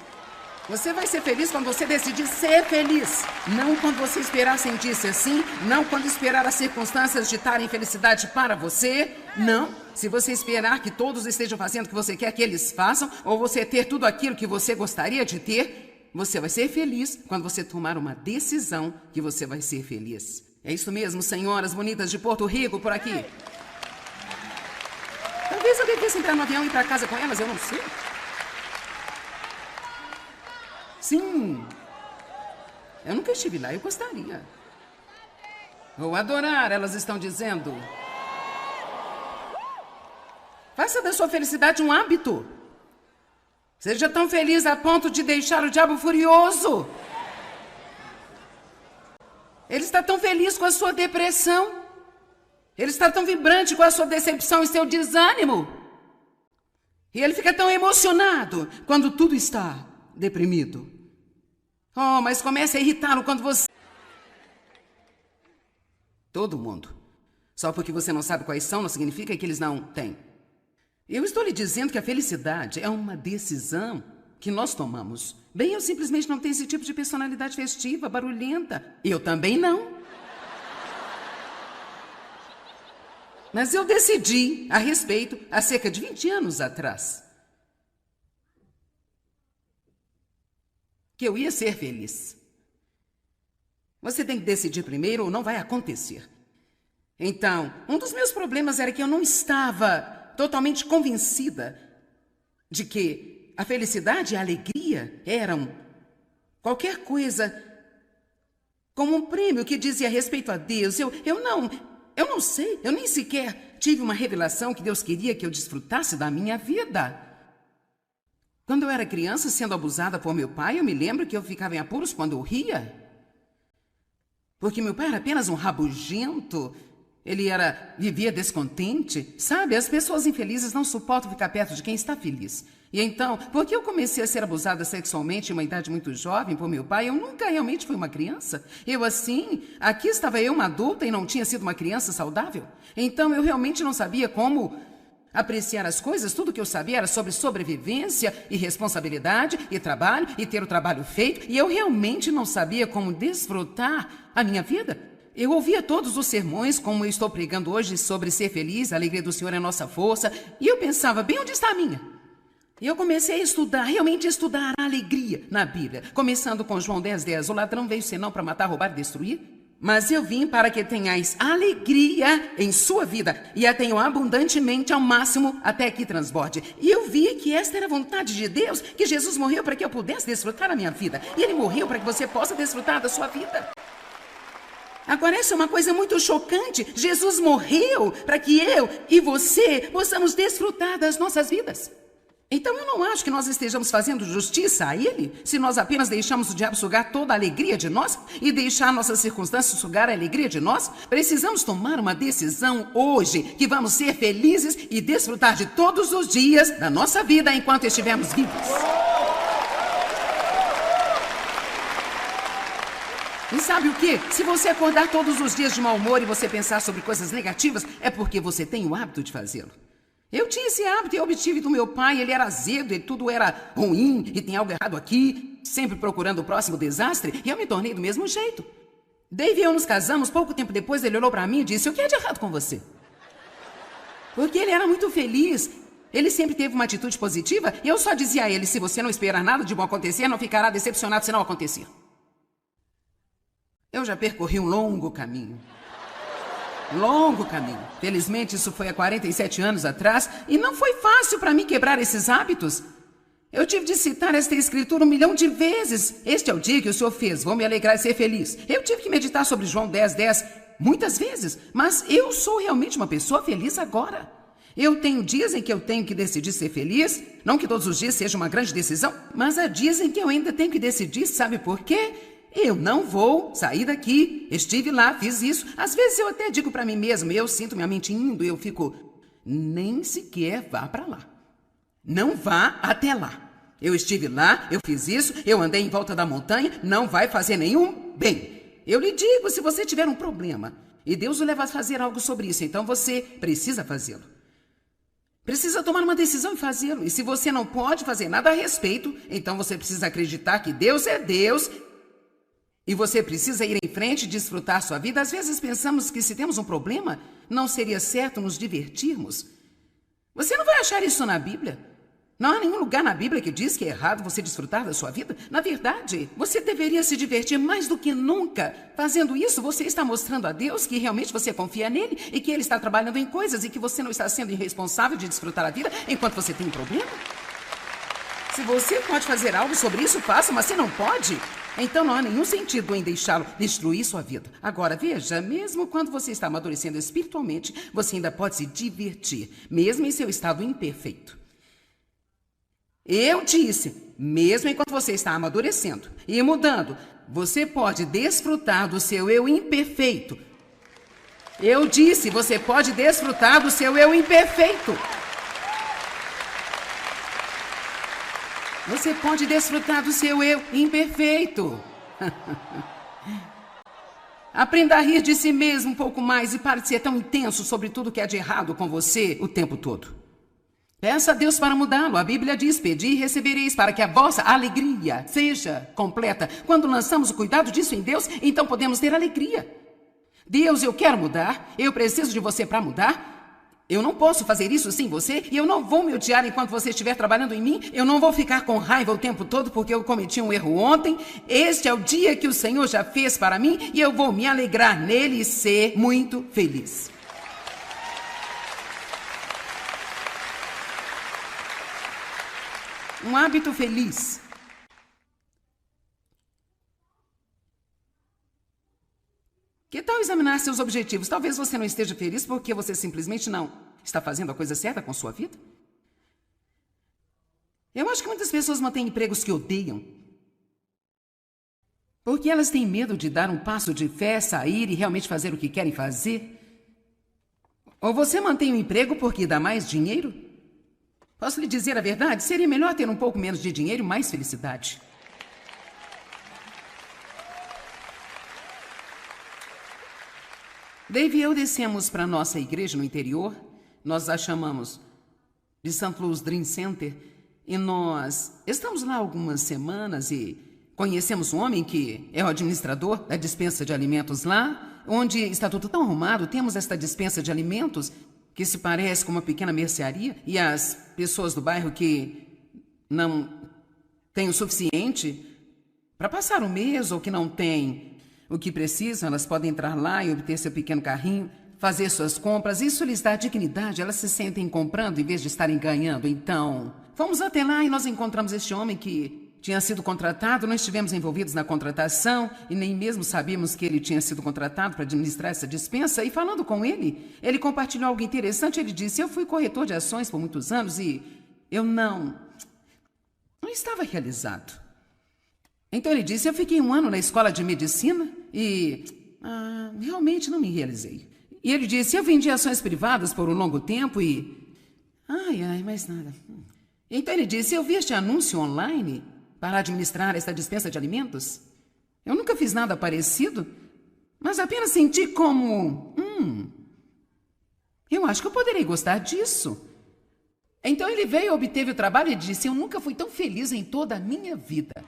Você vai ser feliz quando você decidir ser feliz. Não quando você esperar sentir-se assim. Não quando esperar as circunstâncias ditarem felicidade para você. Não. Se você esperar que todos estejam fazendo o que você quer que eles façam, ou você ter tudo aquilo que você gostaria de ter, você vai ser feliz quando você tomar uma decisão que você vai ser feliz. É isso mesmo, senhoras bonitas de Porto Rico por aqui. Talvez eu devesse entrar no avião e ir para casa com elas, eu não sei. Sim, eu nunca estive lá, eu gostaria. Vou adorar, elas estão dizendo. Faça da sua felicidade um hábito. Seja tão feliz a ponto de deixar o diabo furioso. Ele está tão feliz com a sua depressão. Ele está tão vibrante com a sua decepção e seu desânimo. E ele fica tão emocionado quando tudo está deprimido. Oh, mas comece a irritá-lo quando você... Todo mundo. Só porque você não sabe quais são, não significa que eles não têm. Eu estou lhe dizendo que a felicidade é uma decisão que nós tomamos. Bem, eu simplesmente não tenho esse tipo de personalidade festiva, barulhenta. Eu também não. Mas eu decidi a respeito há cerca de 20 anos atrás que eu ia ser feliz. Você tem que decidir primeiro ou não vai acontecer. Então, um dos meus problemas era que eu não estava totalmente convencida de que a felicidade e a alegria eram qualquer coisa como um prêmio que dizia respeito a Deus. Eu não sei, eu nem sequer tive uma revelação que Deus queria que eu desfrutasse da minha vida. Quando eu era criança, sendo abusada por meu pai, eu me lembro que eu ficava em apuros quando eu ria. Porque meu pai era apenas um rabugento. Ele vivia descontente. Sabe, as pessoas infelizes não suportam ficar perto de quem está feliz. E então, porque eu comecei a ser abusada sexualmente em uma idade muito jovem por meu pai, eu nunca realmente fui uma criança. Aqui estava eu, uma adulta, e não tinha sido uma criança saudável. Então, eu realmente não sabia como apreciar as coisas. Tudo que eu sabia era sobre sobrevivência e responsabilidade e trabalho e ter o trabalho feito. E eu realmente não sabia como desfrutar a minha vida. Eu ouvia todos os sermões, como eu estou pregando hoje, sobre ser feliz, a alegria do Senhor é a nossa força. E eu pensava, bem, onde está a minha? E eu comecei a estudar, realmente estudar a alegria na Bíblia. Começando com João 10:10. O ladrão veio senão para matar, roubar e destruir. mas eu vim para que tenhais alegria em sua vida e a tenham abundantemente ao máximo até que transborde. E eu vi que esta era a vontade de Deus, que Jesus morreu para que eu pudesse desfrutar a minha vida. E Ele morreu para que você possa desfrutar da sua vida. Agora, essa é uma coisa muito chocante. Jesus morreu para que eu e você possamos desfrutar das nossas vidas. Então, eu não acho que nós estejamos fazendo justiça a Ele se nós apenas deixamos o diabo sugar toda a alegria de nós e deixar nossas circunstâncias sugar a alegria de nós. Precisamos tomar uma decisão hoje que vamos ser felizes e desfrutar de todos os dias da nossa vida enquanto estivermos vivos. E sabe o quê? Se você acordar todos os dias de mau humor e você pensar sobre coisas negativas, é porque você tem o hábito de fazê-lo. Eu tinha esse hábito e eu obtive do meu pai. Ele era azedo e tudo era ruim e tem algo errado aqui, sempre procurando o próximo desastre, e eu me tornei do mesmo jeito. Dave e eu nos casamos, pouco tempo depois ele olhou para mim e disse: "O que é de errado com você?" Porque ele era muito feliz. Ele sempre teve uma atitude positiva e eu só dizia a ele: "Se você não esperar nada de bom acontecer, não ficará decepcionado se não acontecer." Eu já percorri um longo caminho. Longo caminho. Felizmente, isso foi há 47 anos atrás e não foi fácil para mim quebrar esses hábitos. Eu tive de citar esta escritura 1 milhão de vezes. Este é o dia que o Senhor fez, vou me alegrar e ser feliz. Eu tive que meditar sobre João 10:10 muitas vezes, mas eu sou realmente uma pessoa feliz agora. Eu tenho dias em que eu tenho que decidir ser feliz, não que todos os dias seja uma grande decisão, mas há dias em que eu ainda tenho que decidir, sabe por quê? Eu não vou sair daqui, estive lá, fiz isso. Às vezes eu até digo para mim mesmo, eu sinto minha mente indo, eu fico, nem sequer vá para lá. Não vá até lá. Eu estive lá, eu fiz isso, eu andei em volta da montanha, não vai fazer nenhum bem. Eu lhe digo, se você tiver um problema e Deus o leva a fazer algo sobre isso, então você precisa fazê-lo. Precisa tomar uma decisão e fazê-lo. E se você não pode fazer nada a respeito, então você precisa acreditar que Deus é Deus. E você precisa ir em frente e desfrutar sua vida. Às vezes pensamos que se temos um problema, não seria certo nos divertirmos. Você não vai achar isso na Bíblia. Não há nenhum lugar na Bíblia que diz que é errado você desfrutar da sua vida. Na verdade, você deveria se divertir mais do que nunca. Fazendo isso, você está mostrando a Deus que realmente você confia nele e que ele está trabalhando em coisas e que você não está sendo irresponsável de desfrutar a vida enquanto você tem um problema. Se você pode fazer algo sobre isso, faça, mas se não pode, então não há nenhum sentido em deixá-lo destruir sua vida. Agora, veja, mesmo quando você está amadurecendo espiritualmente, você ainda pode se divertir, mesmo em seu estado imperfeito. Eu disse, mesmo enquanto você está amadurecendo e mudando, você pode desfrutar do seu eu imperfeito. Eu disse, você pode desfrutar do seu eu imperfeito. Você pode desfrutar do seu eu imperfeito. Aprenda a rir de si mesmo um pouco mais e pare de ser tão intenso sobre tudo que é de errado com você o tempo todo. Peça a Deus para mudá-lo. A Bíblia diz, pedi e recebereis, para que a vossa alegria seja completa. Quando lançamos o cuidado disso em Deus, então podemos ter alegria. Deus, eu quero mudar, eu preciso de você para mudar. Eu não posso fazer isso sem você e eu não vou me odiar enquanto você estiver trabalhando em mim. Eu não vou ficar com raiva o tempo todo porque eu cometi um erro ontem. Este é o dia que o Senhor já fez para mim e eu vou me alegrar nele e ser muito feliz. Um hábito feliz. Que tal examinar seus objetivos? Talvez você não esteja feliz porque você simplesmente não está fazendo a coisa certa com sua vida. Eu acho que muitas pessoas mantêm empregos que odeiam. Porque elas têm medo de dar um passo de fé, sair e realmente fazer o que querem fazer. Ou você mantém um emprego porque dá mais dinheiro? Posso lhe dizer a verdade? Seria melhor ter um pouco menos de dinheiro e mais felicidade. Dave e eu descemos para a nossa igreja no interior. Nós a chamamos de St. Louis Dream Center. E nós estamos lá algumas semanas e conhecemos um homem que é o administrador da dispensa de alimentos lá, onde está tudo tão arrumado. Temos esta dispensa de alimentos que se parece com uma pequena mercearia, e as pessoas do bairro que não têm o suficiente para passar o mês ou que não têm o que precisam, elas podem entrar lá e obter seu pequeno carrinho, fazer suas compras. Isso lhes dá dignidade. Elas se sentem comprando em vez de estarem ganhando. Então, fomos até lá e nós encontramos este homem que tinha sido contratado. Não estivemos envolvidos na contratação e nem mesmo sabíamos que ele tinha sido contratado para administrar essa dispensa. E falando com ele, ele compartilhou algo interessante. Ele disse: eu fui corretor de ações por muitos anos e eu não estava realizado. Então ele disse: eu fiquei 1 ano na escola de medicina e realmente não me realizei. E ele disse: eu vendi ações privadas por um longo tempo e... mais nada. Então ele disse: eu vi este anúncio online para administrar esta dispensa de alimentos. Eu nunca fiz nada parecido, mas apenas senti como... eu acho que eu poderei gostar disso. Então ele veio, obteve o trabalho e disse: eu nunca fui tão feliz em toda a minha vida.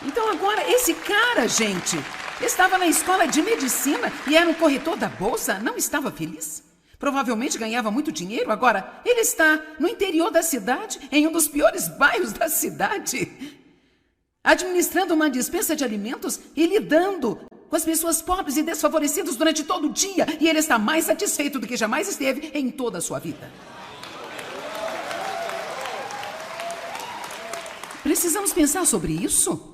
Então agora, esse cara, gente, estava na escola de medicina e era um corretor da bolsa, não estava feliz? Provavelmente ganhava muito dinheiro. Agora, ele está no interior da cidade, em um dos piores bairros da cidade, administrando uma dispensa de alimentos e lidando com as pessoas pobres e desfavorecidas durante todo o dia. E ele está mais satisfeito do que jamais esteve em toda a sua vida. Precisamos pensar sobre isso?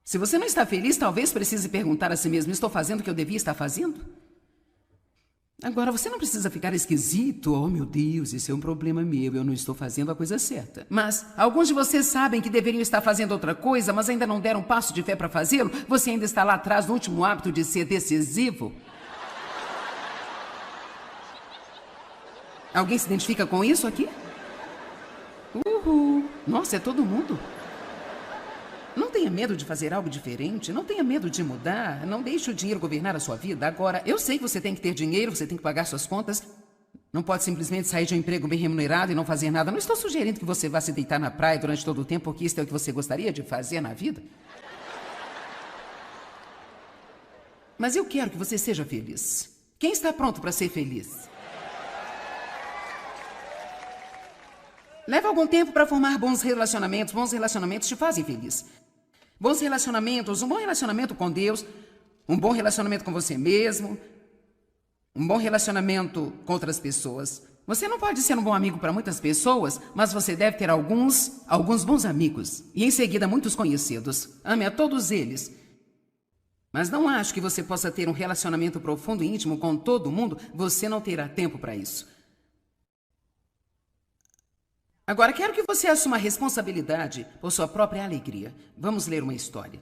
Se você não está feliz, talvez precise perguntar a si mesmo: estou fazendo o que eu devia estar fazendo? Agora, você não precisa ficar esquisito. Oh, meu Deus, isso é um problema meu, eu não estou fazendo a coisa certa. Mas alguns de vocês sabem que deveriam estar fazendo outra coisa, mas ainda não deram um passo de fé para fazê-lo. Você ainda está lá atrás no último hábito de ser decisivo. Alguém se identifica com isso aqui? Uhul! Nossa, é todo mundo. Não tenha medo de fazer algo diferente, não tenha medo de mudar, não deixe o dinheiro governar a sua vida. Agora, eu sei que você tem que ter dinheiro, você tem que pagar suas contas, não pode simplesmente sair de um emprego bem remunerado e não fazer nada. Não estou sugerindo que você vá se deitar na praia durante todo o tempo, porque isso é o que você gostaria de fazer na vida. Mas eu quero que você seja feliz. Quem está pronto para ser feliz? Leva algum tempo para formar bons relacionamentos. Bons relacionamentos te fazem feliz. Bons relacionamentos, um bom relacionamento com Deus, um bom relacionamento com você mesmo, um bom relacionamento com outras pessoas. Você não pode ser um bom amigo para muitas pessoas, mas você deve ter alguns bons amigos. E em seguida, muitos conhecidos. Ame a todos eles. Mas não acho que você possa ter um relacionamento profundo e íntimo com todo mundo. Você não terá tempo para isso. Agora, quero que você assuma a responsabilidade por sua própria alegria. Vamos ler uma história.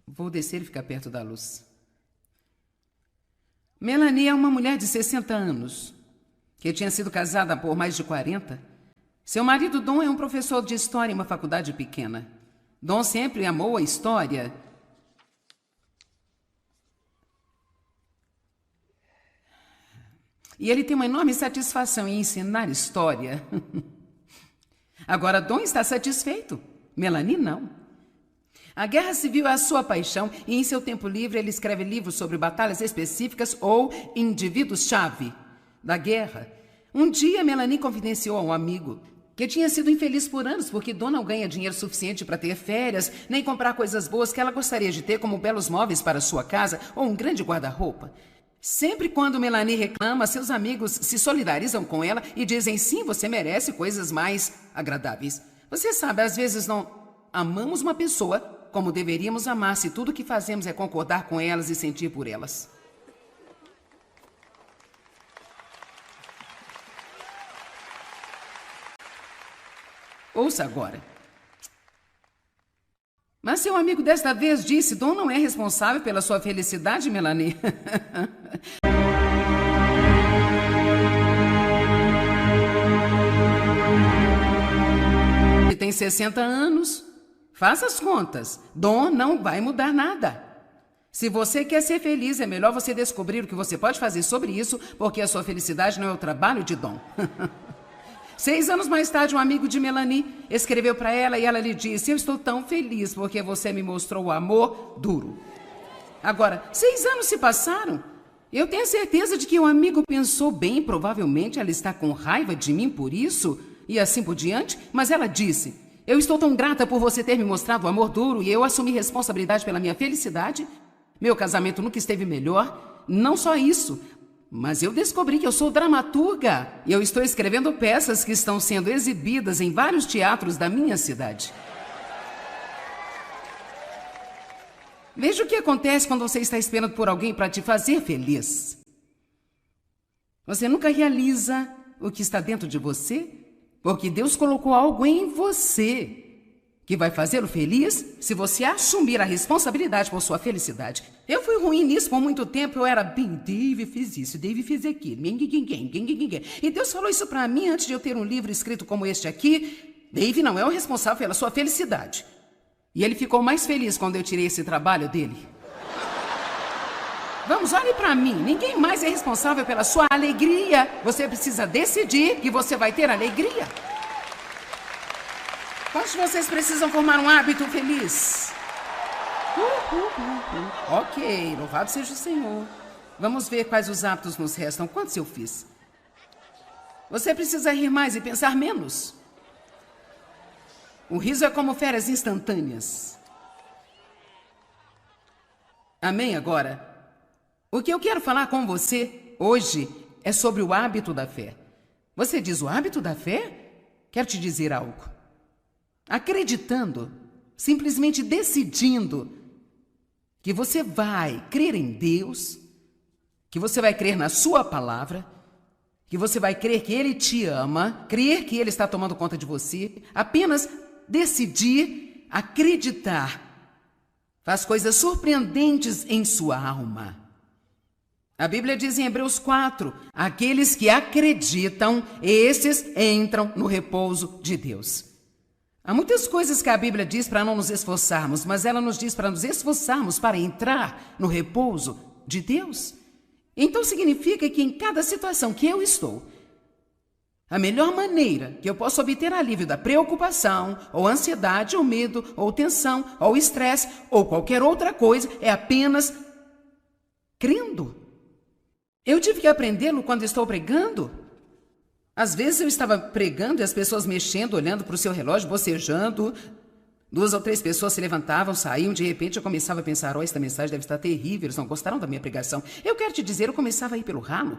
Vou descer e ficar perto da luz. Melanie é uma mulher de 60 anos, que tinha sido casada por mais de 40. Seu marido, Don, é um professor de história em uma faculdade pequena. Don sempre amou a história. E ele tem uma enorme satisfação em ensinar história. Agora, Don está satisfeito. Melanie, não. A guerra civil é a sua paixão e em seu tempo livre ele escreve livros sobre batalhas específicas ou indivíduos-chave da guerra. Um dia, Melanie confidenciou a um amigo que tinha sido infeliz por anos porque Don não ganha dinheiro suficiente para ter férias, nem comprar coisas boas que ela gostaria de ter, como belos móveis para sua casa ou um grande guarda-roupa. Sempre quando Melanie reclama, seus amigos se solidarizam com ela e dizem: sim, você merece coisas mais agradáveis. Você sabe, às vezes não amamos uma pessoa como deveríamos amar se tudo que fazemos é concordar com elas e sentir por elas. Ouça agora. Mas seu amigo desta vez disse: Don não é responsável pela sua felicidade, Melanie. Ele tem 60 anos. Faça as contas. Don não vai mudar nada. Se você quer ser feliz, é melhor você descobrir o que você pode fazer sobre isso, porque a sua felicidade não é o trabalho de Don. 6 anos mais tarde, um amigo de Melanie escreveu para ela e ela lhe disse: eu estou tão feliz porque você me mostrou o amor duro. Agora, 6 anos se passaram Eu tenho certeza de que o amigo pensou bem, provavelmente ela está com raiva de mim por isso, e assim por diante, mas ela disse: eu estou tão grata por você ter me mostrado o amor duro e eu assumi responsabilidade pela minha felicidade. Meu casamento nunca esteve melhor. Não só isso, mas eu descobri que eu sou dramaturga e eu estou escrevendo peças que estão sendo exibidas em vários teatros da minha cidade. Veja o que acontece quando você está esperando por alguém para te fazer feliz. Você nunca realiza o que está dentro de você, porque Deus colocou algo em você que vai fazê-lo feliz se você assumir a responsabilidade por sua felicidade. Eu fui ruim nisso por muito tempo. Eu era bem, Dave fez isso, Dave fez aquilo. E Deus falou isso para mim antes de eu ter um livro escrito como este aqui. Dave não é o responsável pela sua felicidade. E ele ficou mais feliz quando eu tirei esse trabalho dele. Vamos, olhe para mim. Ninguém mais é responsável pela sua alegria. Você precisa decidir que você vai ter alegria. Quantos de vocês precisam formar um hábito feliz? Ok, louvado seja o Senhor. Vamos ver quais os hábitos nos restam. Quantos eu fiz? Você precisa rir mais e pensar menos. O riso é como férias instantâneas. Amém? Agora, o que eu quero falar com você hoje é sobre o hábito da fé. Você diz o hábito da fé? Quero te dizer algo. Acreditando, simplesmente decidindo que você vai crer em Deus, que você vai crer na sua palavra, que você vai crer que Ele te ama, crer que Ele está tomando conta de você, apenas decidir acreditar faz coisas surpreendentes em sua alma. A Bíblia diz em Hebreus 4, aqueles que acreditam, esses entram no repouso de Deus. Há muitas coisas que a Bíblia diz para não nos esforçarmos, mas ela nos diz para nos esforçarmos para entrar no repouso de Deus. Então significa que em cada situação que eu estou, a melhor maneira que eu posso obter alívio da preocupação, ou ansiedade, ou medo, ou tensão, ou estresse, ou qualquer outra coisa, é apenas crendo. Eu tive que aprendê-lo quando estou pregando. Às vezes eu estava pregando e as pessoas mexendo, olhando para o seu relógio, bocejando. 2 ou 3 pessoas se levantavam, saíam, de repente eu começava a pensar, esta mensagem deve estar terrível, eles não gostaram da minha pregação. Eu quero te dizer, eu começava a ir pelo ralo.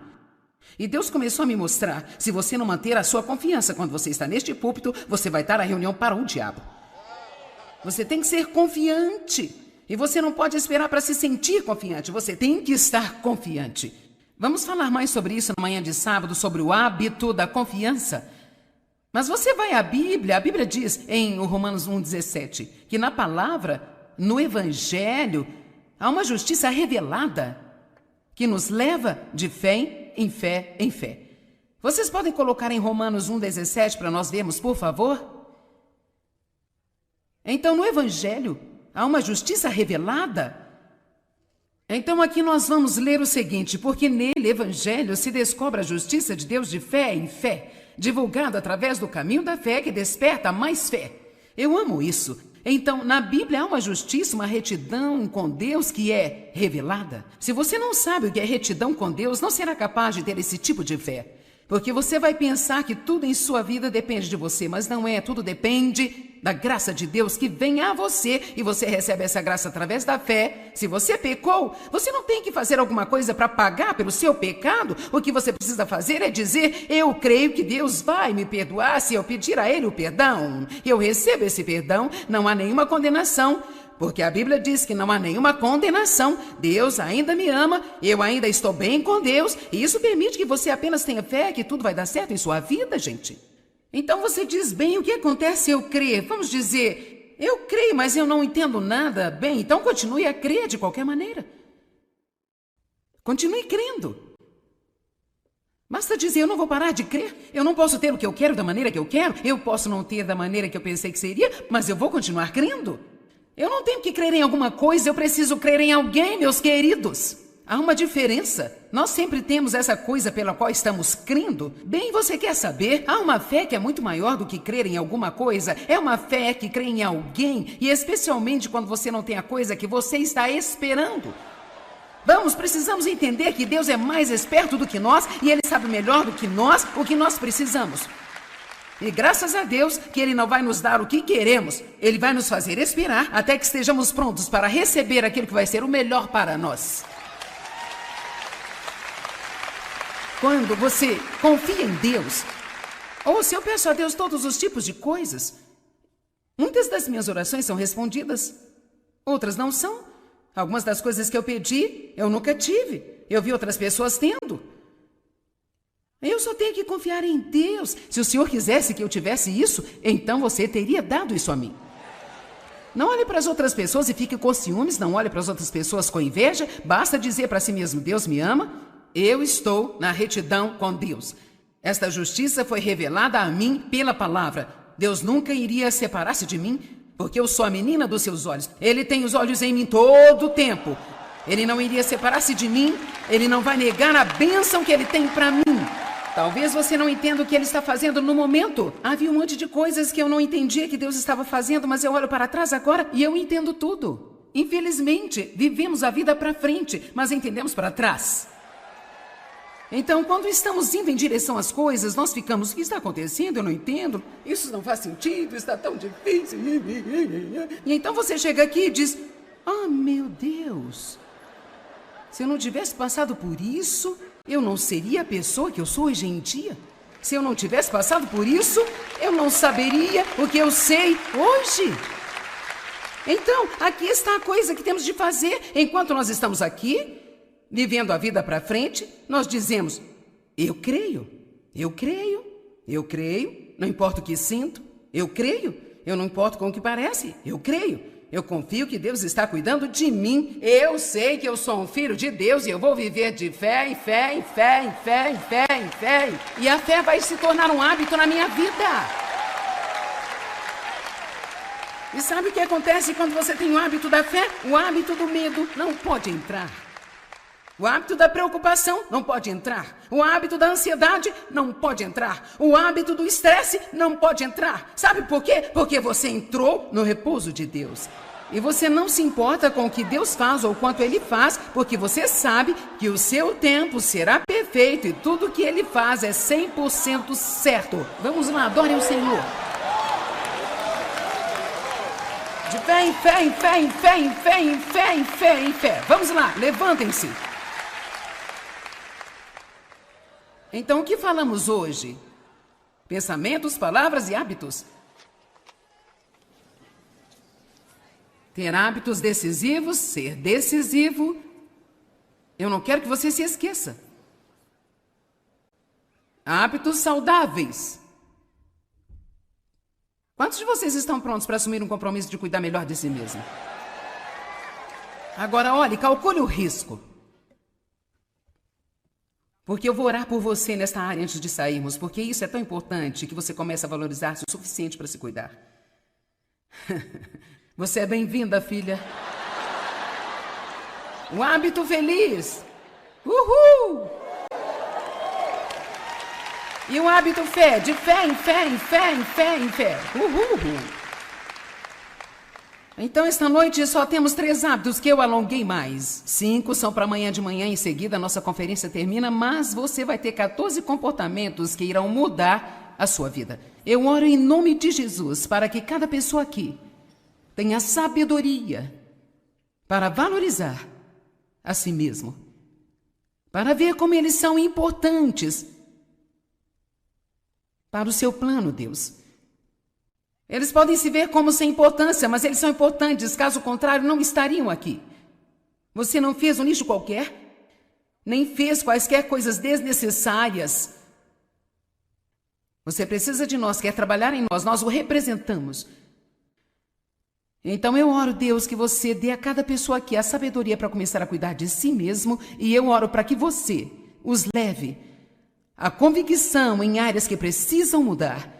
E Deus começou a me mostrar, se você não manter a sua confiança quando você está neste púlpito, você vai estar na reunião para o diabo. Você tem que ser confiante. E você não pode esperar para se sentir confiante, você tem que estar confiante. Vamos falar mais sobre isso na manhã de sábado, sobre o hábito da confiança. Mas você vai à Bíblia, a Bíblia diz em Romanos 1,17, que na palavra, no Evangelho, há uma justiça revelada que nos leva de fé em fé em fé. Vocês podem colocar em Romanos 1,17 para nós vermos, por favor? Então, no Evangelho, há uma justiça revelada. Então, aqui nós vamos ler o seguinte, porque nele, Evangelho, se descobre a justiça de Deus de fé em fé, divulgado através do caminho da fé que desperta mais fé. Eu amo isso. Então, na Bíblia há uma justiça, uma retidão com Deus que é revelada. Se você não sabe o que é retidão com Deus, não será capaz de ter esse tipo de fé. Porque você vai pensar que tudo em sua vida depende de você, mas não é. Tudo depende da graça de Deus que vem a você e você recebe essa graça através da fé. Se você pecou, você não tem que fazer alguma coisa para pagar pelo seu pecado. O que você precisa fazer é dizer, eu creio que Deus vai me perdoar se eu pedir a Ele o perdão. Eu recebo esse perdão, não há nenhuma condenação. Porque a Bíblia diz que não há nenhuma condenação. Deus ainda me ama, eu ainda estou bem com Deus. E isso permite que você apenas tenha fé que tudo vai dar certo em sua vida, gente. Então você diz, bem, o que acontece se eu crer? Vamos dizer, eu creio, mas eu não entendo nada. Bem, então continue a crer de qualquer maneira. Continue crendo. Basta dizer, eu não vou parar de crer. Eu não posso ter o que eu quero da maneira que eu quero. Eu posso não ter da maneira que eu pensei que seria, mas eu vou continuar crendo. Eu não tenho que crer em alguma coisa, eu preciso crer em alguém, meus queridos. Há uma diferença. Nós sempre temos essa coisa pela qual estamos crendo. Bem, você quer saber? Há uma fé que é muito maior do que crer em alguma coisa. É uma fé que crê em alguém, e especialmente quando você não tem a coisa que você está esperando. Vamos, precisamos entender que Deus é mais esperto do que nós e Ele sabe melhor do que nós o que nós precisamos. E graças a Deus que Ele não vai nos dar o que queremos. Ele vai nos fazer esperar até que estejamos prontos para receber aquilo que vai ser o melhor para nós. Quando você confia em Deus, ou se eu peço a Deus todos os tipos de coisas, muitas das minhas orações são respondidas, outras não são. Algumas das coisas que eu pedi, eu nunca tive. Eu vi outras pessoas tendo. Eu só tenho que confiar em Deus. Se o Senhor quisesse que eu tivesse isso, então você teria dado isso a mim. Não olhe para as outras pessoas e fique com ciúmes. Não olhe para as outras pessoas com inveja. Basta dizer para si mesmo, Deus me ama. Eu estou na retidão com Deus. Esta justiça foi revelada a mim pela palavra. Deus nunca iria separar-se de mim, porque eu sou a menina dos seus olhos. Ele tem os olhos em mim todo o tempo. Ele não iria separar-se de mim. Ele não vai negar a bênção que Ele tem para mim. Talvez você não entenda o que Ele está fazendo no momento. Havia um monte de coisas que eu não entendia que Deus estava fazendo, mas eu olho para trás agora e eu entendo tudo. Infelizmente, vivemos a vida para frente, mas entendemos para trás. Então, quando estamos indo em direção às coisas, nós ficamos, o que está acontecendo? Eu não entendo, isso não faz sentido, está tão difícil. E então você chega aqui e diz, meu Deus, se eu não tivesse passado por isso, eu não seria a pessoa que eu sou hoje em dia. Se eu não tivesse passado por isso, eu não saberia o que eu sei hoje. Então, aqui está a coisa que temos de fazer enquanto nós estamos aqui, vivendo a vida para frente. Nós dizemos, eu creio, não importa o que sinto, eu creio, eu não importo com o que parece, eu creio. Eu confio que Deus está cuidando de mim. Eu sei que eu sou um filho de Deus e eu vou viver de fé em fé, em fé, em fé, em fé, em fé. E a fé vai se tornar um hábito na minha vida. E sabe o que acontece quando você tem o hábito da fé? O hábito do medo não pode entrar. O hábito da preocupação não pode entrar. O hábito da ansiedade não pode entrar. O hábito do estresse não pode entrar. Sabe por quê? Porque você entrou no repouso de Deus. E você não se importa com o que Deus faz ou quanto Ele faz, porque você sabe que o seu tempo será perfeito e tudo que Ele faz é 100% certo. Vamos lá, adorem o Senhor. De fé em fé, em fé, em fé, em fé, em fé, em fé, em fé. Vamos lá, levantem-se. Então, o que falamos hoje? Pensamentos, palavras e hábitos. Ter hábitos decisivos, ser decisivo. Eu não quero que você se esqueça. Hábitos saudáveis. Quantos de vocês estão prontos para assumir um compromisso de cuidar melhor de si mesmo? Agora, olhe, calcule o risco. Porque eu vou orar por você nesta área antes de sairmos, porque isso é tão importante que você comece a valorizar-se o suficiente para se cuidar. Você é bem-vinda, filha. Um hábito feliz. Uhul! E um hábito fé, de fé em fé, em fé, em fé, em fé. Uhul! Então, esta noite só temos 3 hábitos que eu alonguei mais. 5 são para amanhã de manhã, em seguida a nossa conferência termina, mas você vai ter 14 comportamentos que irão mudar a sua vida. Eu oro em nome de Jesus para que cada pessoa aqui tenha sabedoria para valorizar a si mesmo, para ver como eles são importantes para o seu plano, Deus. Eles podem se ver como sem importância, mas eles são importantes, caso contrário, não estariam aqui. Você não fez um lixo qualquer, nem fez quaisquer coisas desnecessárias. Você precisa de nós, quer trabalhar em nós, nós o representamos. Então eu oro, Deus, que você dê a cada pessoa aqui a sabedoria para começar a cuidar de si mesmo, e eu oro para que você os leve à convicção em áreas que precisam mudar.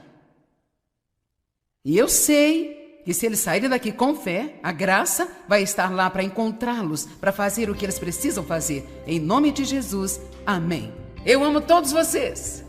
E eu sei que se eles saírem daqui com fé, a graça vai estar lá para encontrá-los, para fazer o que eles precisam fazer. Em nome de Jesus, amém. Eu amo todos vocês.